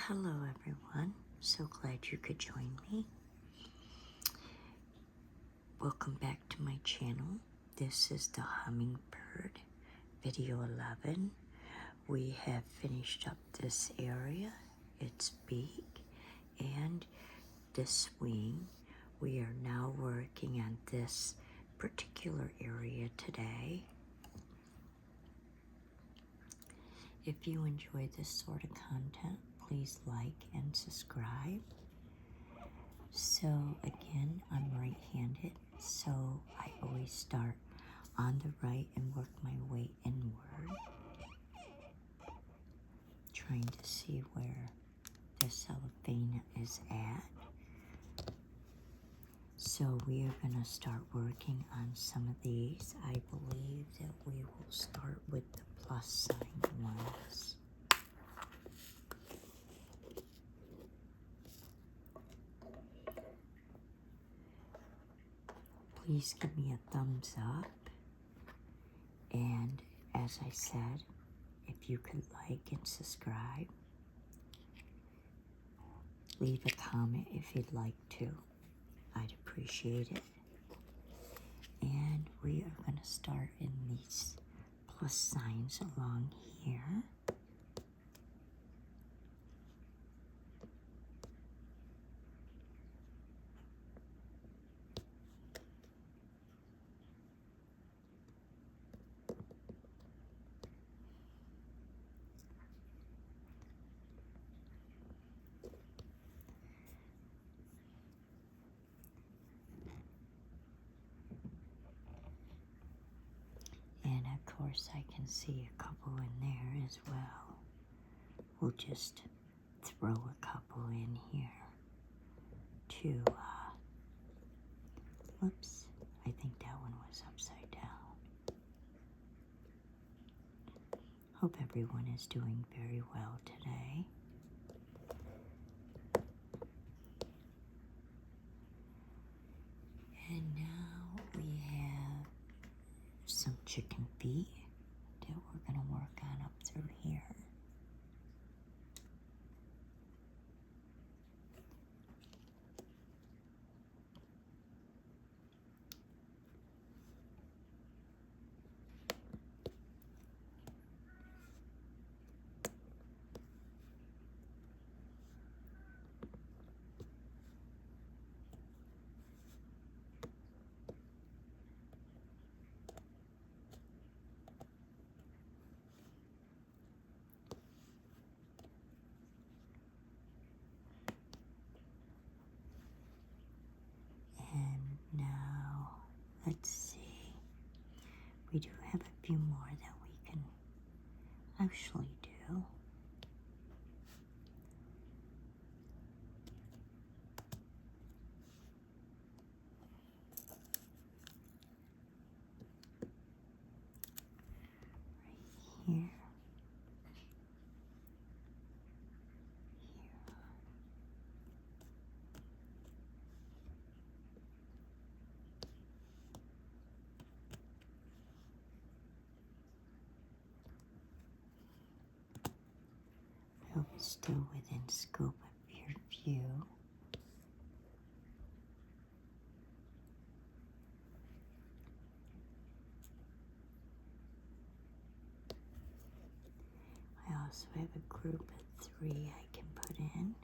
Hello everyone, so glad you could join me. Welcome back to my channel. This is the Hummingbird, video 11. We have finished up this area, its beak, and this wing. We are now working on this particular area today. If you enjoy this sort of content, please like and subscribe. So again, I'm right-handed, so I always start on the right and work my way inward, trying to see where the cellophane is at. So we are going to start working on some of these. I believe that we will start with the plus sign ones. Please give me a thumbs up, and as I said, if you could like and subscribe, leave a comment if you'd like to. I'd appreciate it. And we are going to start in these plus signs along here. And of course I can see a couple in there as well. We'll just throw a couple in here to, whoops, I think that one was upside down. Hope everyone is doing very well today. And now we have some chicken feet that we're going to work on up through here. And now, let's see. We do have a few more that we can actually do. Right here. I hope it's still within scope of your view. I also have a group of 3 I can put in.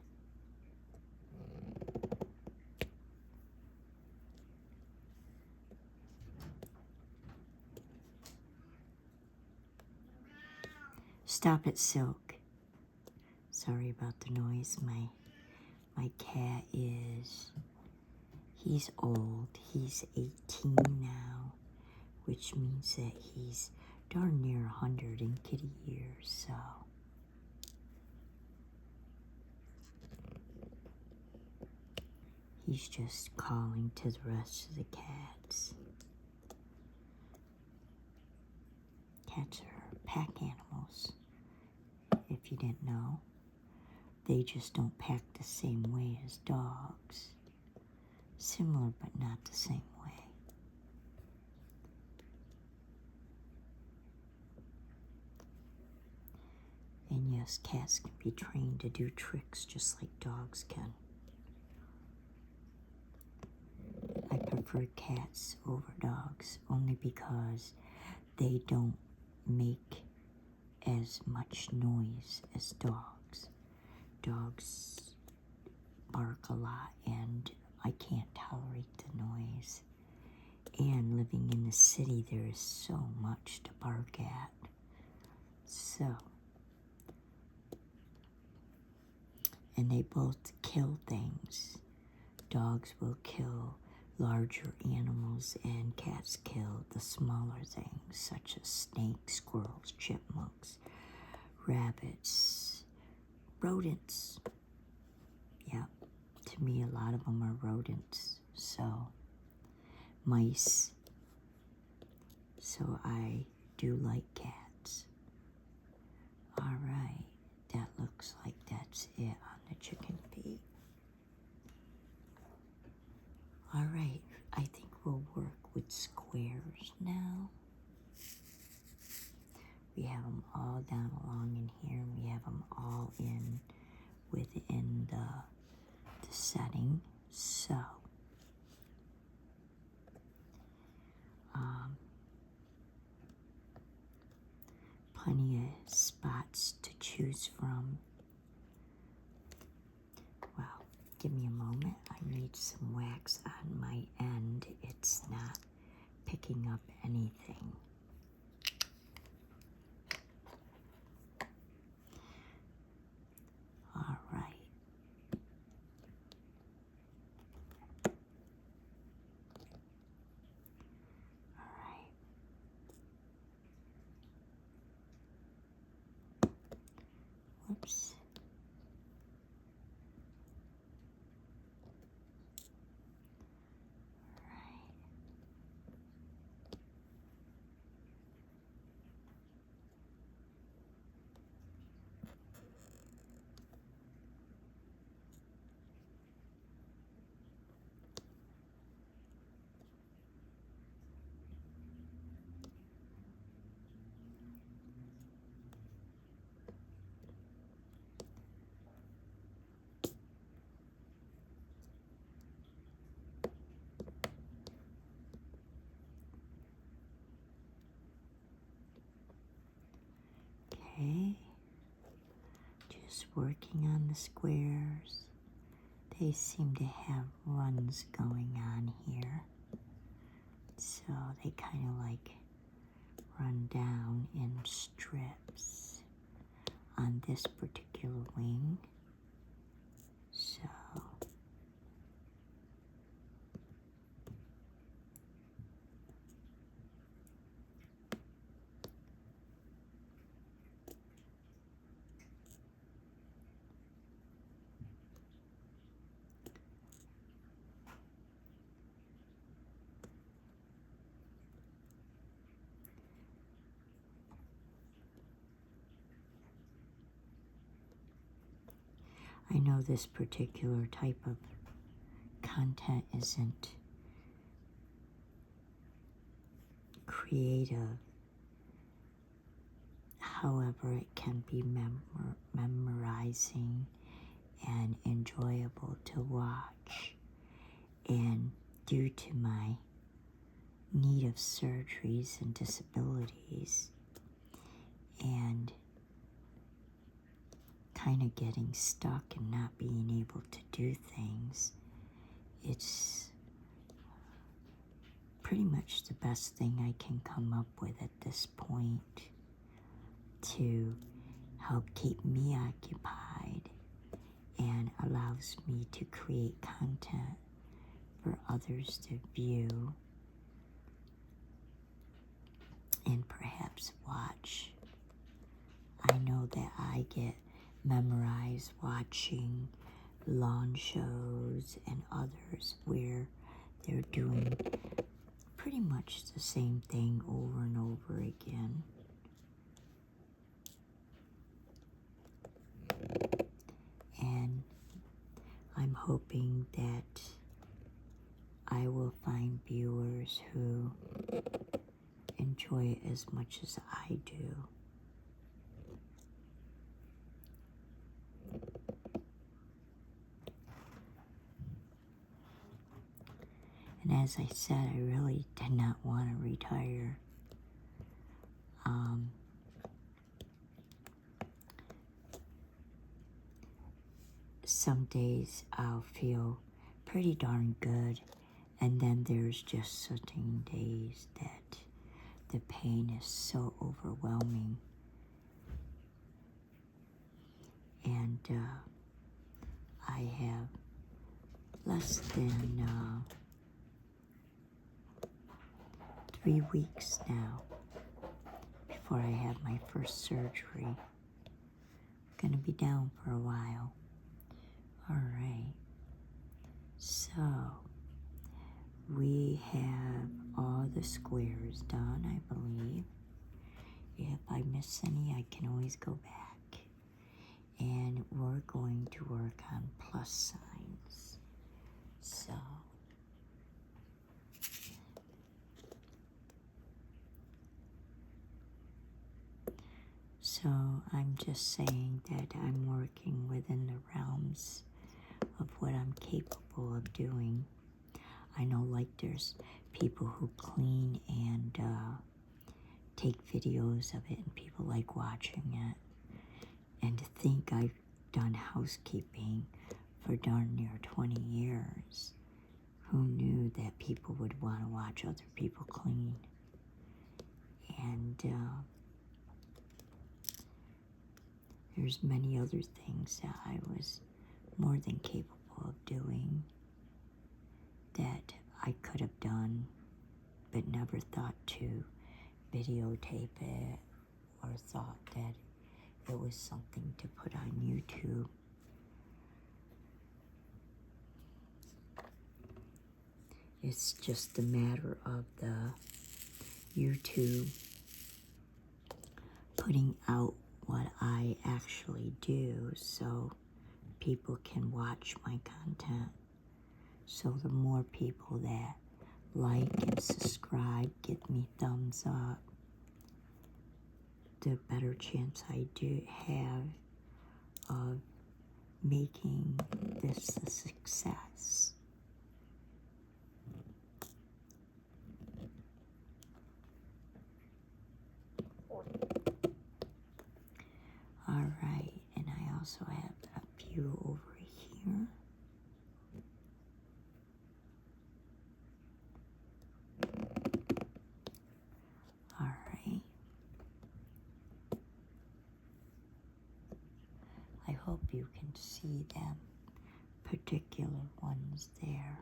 Stop it, Silk. Sorry about the noise. My cat he's old. He's 18 now, which means that he's darn near 100 in kitty years, so. He's just calling to the rest of the cats. Cats are pack animals, if you didn't know. They just don't pack the same way as dogs. Similar, but not the same way. And yes, cats can be trained to do tricks just like dogs can. I prefer cats over dogs only because they don't make as much noise as dogs. Dogs bark a lot and I can't tolerate the noise. And living in the city, there is so much to bark at. So, and they both kill things. Dogs will kill larger animals and cats kill the smaller things such as snakes, squirrels, chipmunks, rabbits, rodents. Yeah, to me a lot of them are rodents. So, mice. So I do like cats. Alright, that looks like that's it on the chicken feet. Alright, I think we'll work with squares now. We have them all down along in here. We have them all in within the setting. So, plenty of spots to choose from. Well, give me a moment. I need some wax on my end. It's not picking up anything. All right. Whoops. Okay, just working on the squares. They seem to have runs going on here. So they kind of like run down in strips on this particular wing. So I know this particular type of content isn't creative. However, it can be memorizing and enjoyable to watch. And due to my need of surgeries and disabilities and kind of getting stuck and not being able to do things, it's pretty much the best thing I can come up with at this point to help keep me occupied and allows me to create content for others to view and perhaps watch. I know that I get memorized watching lawn shows and others where they're doing pretty much the same thing over and over again. And I'm hoping that I will find viewers who enjoy it as much as I do. as I said, I really did not want to retire. Some days I'll feel pretty darn good, and then there's just certain days that the pain is so overwhelming. And I have less than 3 weeks now before I have my first surgery. Gonna be down for a while. Alright, so we have all the squares done, I believe. If I miss any, I can always go back. And we're going to work on plus signs. So I'm just saying that I'm working within the realms of what I'm capable of doing. I know, like, there's people who clean and take videos of it, and people like watching it. And to think I've done housekeeping for darn near 20 years. Who knew that people would want to watch other people clean? And there's many other things that I was more than capable of doing that I could have done, but never thought to videotape it or thought that it was something to put on YouTube. It's just a matter of the YouTube putting out what I actually do so people can watch my content. So the more people that like and subscribe, give me thumbs up, the better chance I do have of making this a success. Alright, and I also have a few over here. Alright. I hope you can see them particular ones there.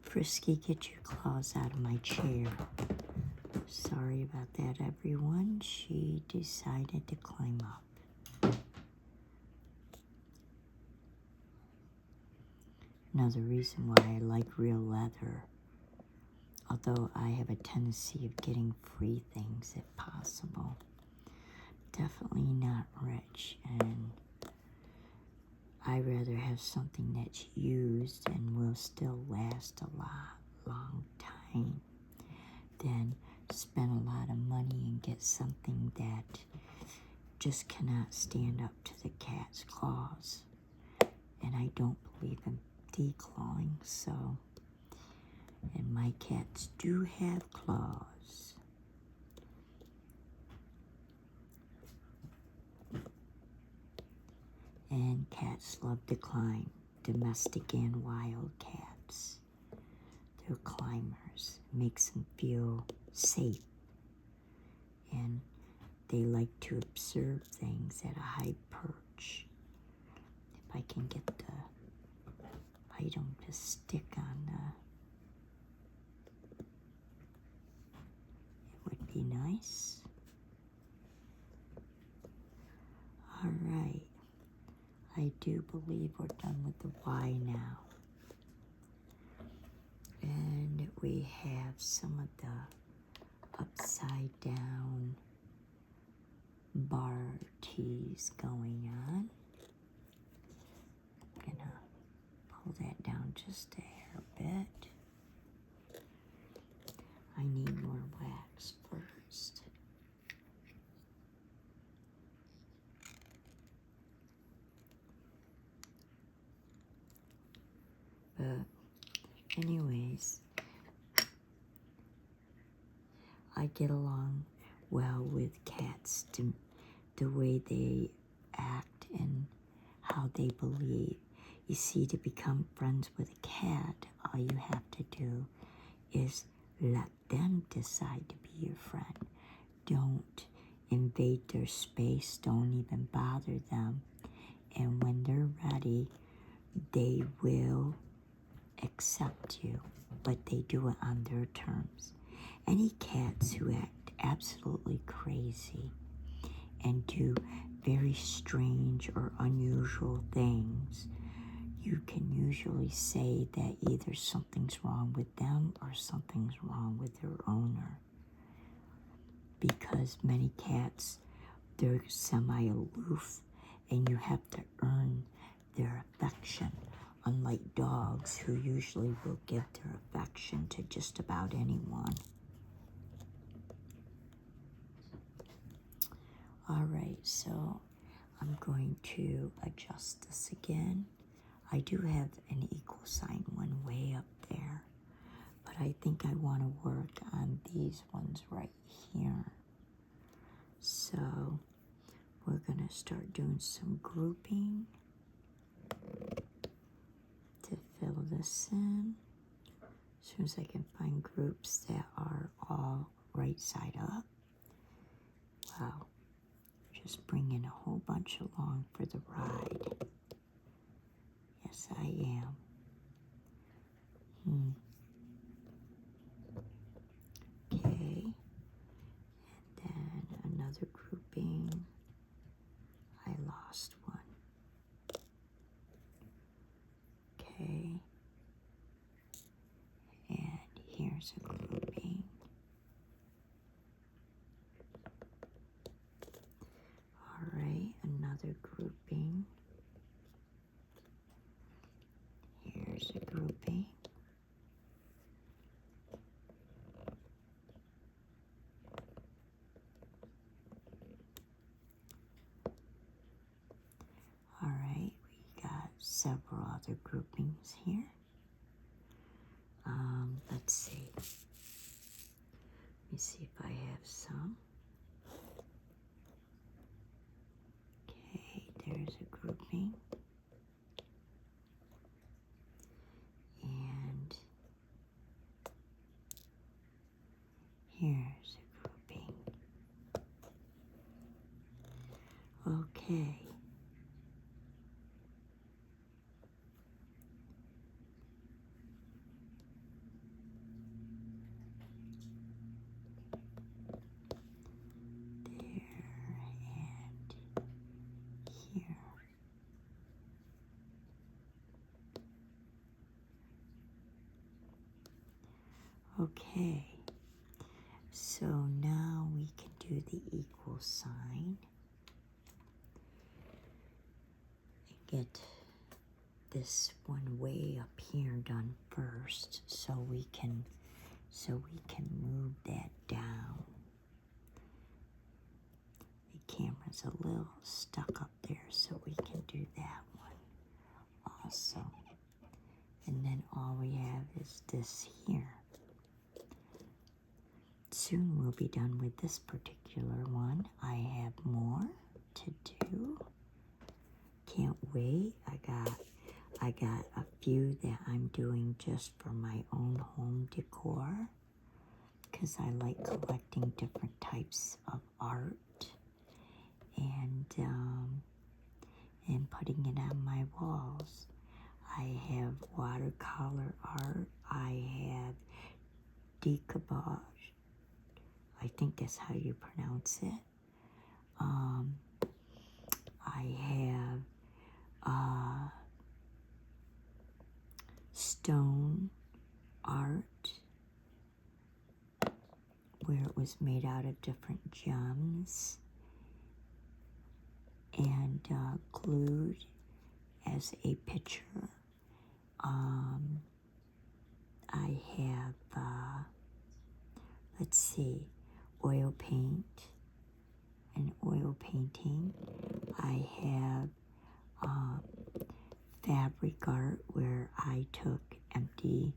Frisky, get your claws out of my chair. Sorry about that, everyone. She decided to climb up. Another reason why I like real leather, although I have a tendency of getting free things if possible. Definitely not rich, and I'd rather have something that's used and will still last a long time than spend a lot of money and get something that just cannot stand up to the cat's claws. And I don't believe in declawing, so, and my cats do have claws. And cats love to climb, domestic and wild cats. They're climbers. Makes them feel safe. And they like to observe things at a high perch. If I can get the item to stick on it would be nice. All right. I do believe we're done with the Y now. And we have some of the upside down bar tees going on. I'm gonna pull that down just a hair bit. I need more wax first. But anyways, I get along well with cats, the way they act and how they believe. You see, to become friends with a cat, all you have to do is let them decide to be your friend. Don't invade their space. Don't even bother them. And when they're ready, they will accept you, but they do it on their terms. Any cats who act absolutely crazy and do very strange or unusual things, you can usually say that either something's wrong with them or something's wrong with their owner. Because many cats, they're semi-aloof, and you have to earn their affection, unlike dogs who usually will give their affection to just about anyone. Alright, so I'm going to adjust this again. I do have an equal sign one way up there, but I think I want to work on these ones right here. So we're going to start doing some grouping to fill this in. As soon as I can find groups that are all right side up. Wow, just bringing a whole bunch along for the ride. Yes, I am. Okay, and then another grouping. I lost one. Okay, and here's a grouping. All right, another grouping. Here's a grouping. All right, we got several other groupings here. Let's see. Let me see if I have some. Okay, there's a grouping. And here's a grouping. Okay. Okay, so now we can do the equal sign and get this one way up here done first, so we can move that down. The camera's a little stuck up there, so we can do that one also. And then all we have is this here. Soon we'll be done with this particular one. I have more to do. Can't wait. I got a few that I'm doing just for my own home decor, because I like collecting different types of art and putting it on my walls. I have watercolor art. I have decoupage. I think that's how you pronounce it. I have stone art where it was made out of different gems and glued as a picture. I have, let's see, oil paint, an oil painting. I have fabric art where I took empty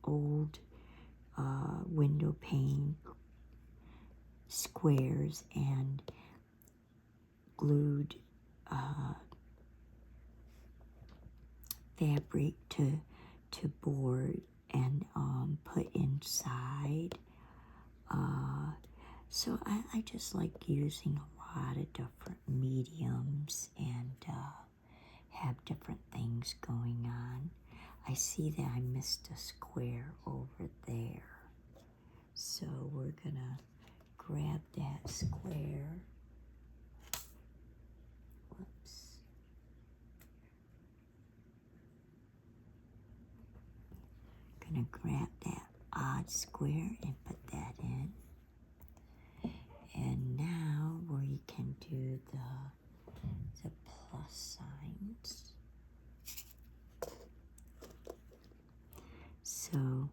old window pane squares and glued fabric to board and put inside. So I just like using a lot of different mediums and have different things going on. I see that I missed a square over there. So we're gonna grab that square. Whoops. Gonna grab that odd square and put that in. And now we can do the plus signs. So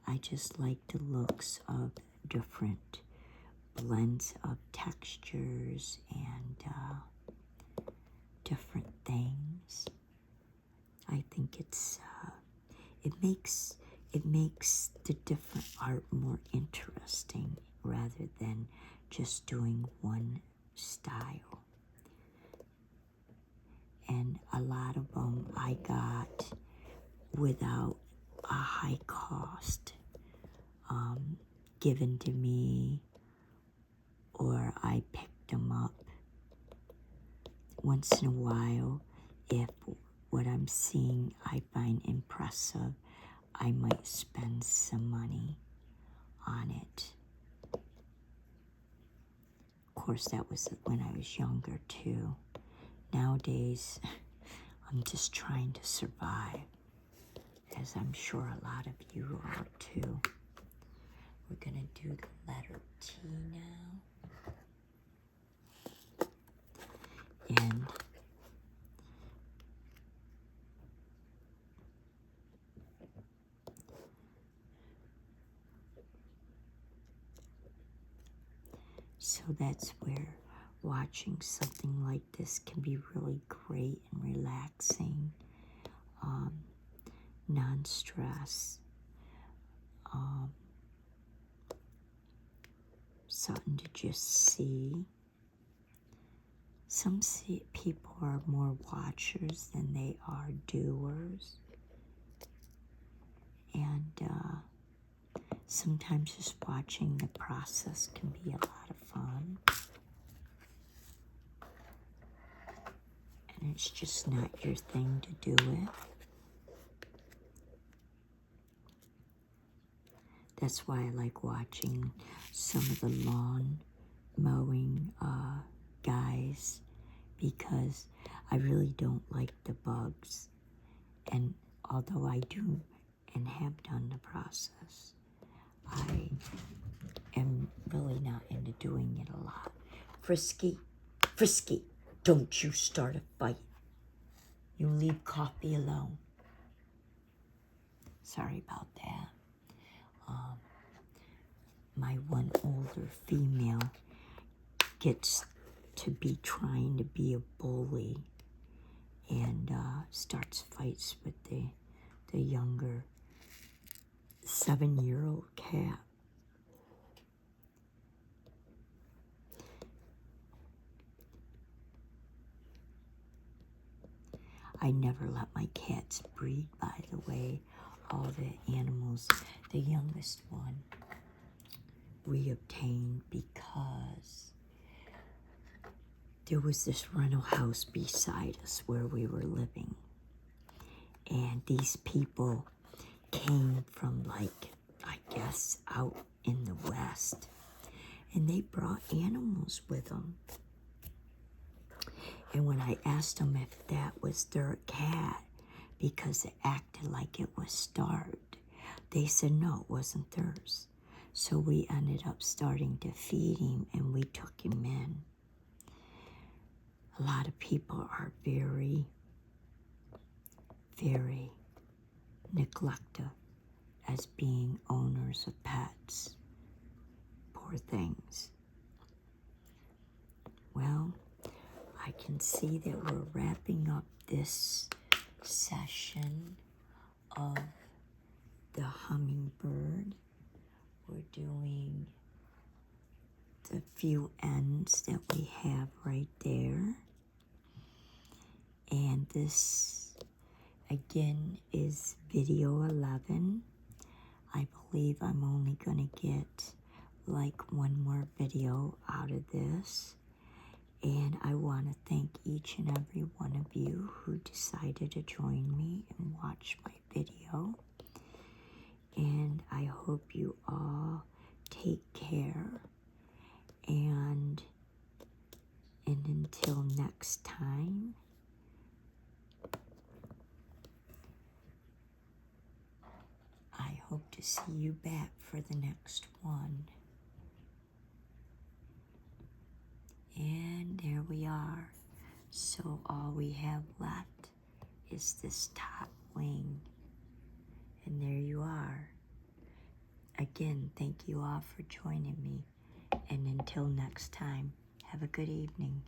I just like the looks of different blends of textures and different things. I think it's it makes the different art more interesting rather than just doing one style. And a lot of them I got without a high cost given to me, or I picked them up once in a while. If what I'm seeing I find impressive, I might spend some money on it. Of course, that was when I was younger too. Nowadays, I'm just trying to survive, as I'm sure a lot of you are too. We're gonna do the letter T now. And so that's where watching something like this can be really great and relaxing, non-stress, something to just see. Some people are more watchers than they are doers. And sometimes just watching the process can be a lot of fun. And it's just not your thing to do it. That's why I like watching some of the lawn mowing guys, because I really don't like the bugs. And although I do and have done the process, I am really not into doing it a lot. Frisky, don't you start a fight. You leave Coffee alone. Sorry about that. My one older female gets to be trying to be a bully and starts fights with the younger 7-year-old cat. I never let my cats breed, by the way. All the animals, the youngest one, we obtained because there was this rental house beside us where we were living. And these people came from, like, I guess, out in the West. And they brought animals with them. And when I asked them if that was their cat, because it acted like it was starved. They said no, it wasn't theirs. So we ended up starting to feed him, and we took him in. A lot of people are very, very neglected as being owners of pets. Poor things. Well, I can see that we're wrapping up this session of the hummingbird. We're doing the few ends that we have right there. And this, again, is video 11. I believe I'm only going to get like one more video out of this. And I want to thank each and every one of you who decided to join me and watch my video. And I hope you all take care. And until next time, I hope to see you back for the next one. And there we are. So all we have left is this top wing. And there you are. Again, thank you all for joining me. And until next time, have a good evening.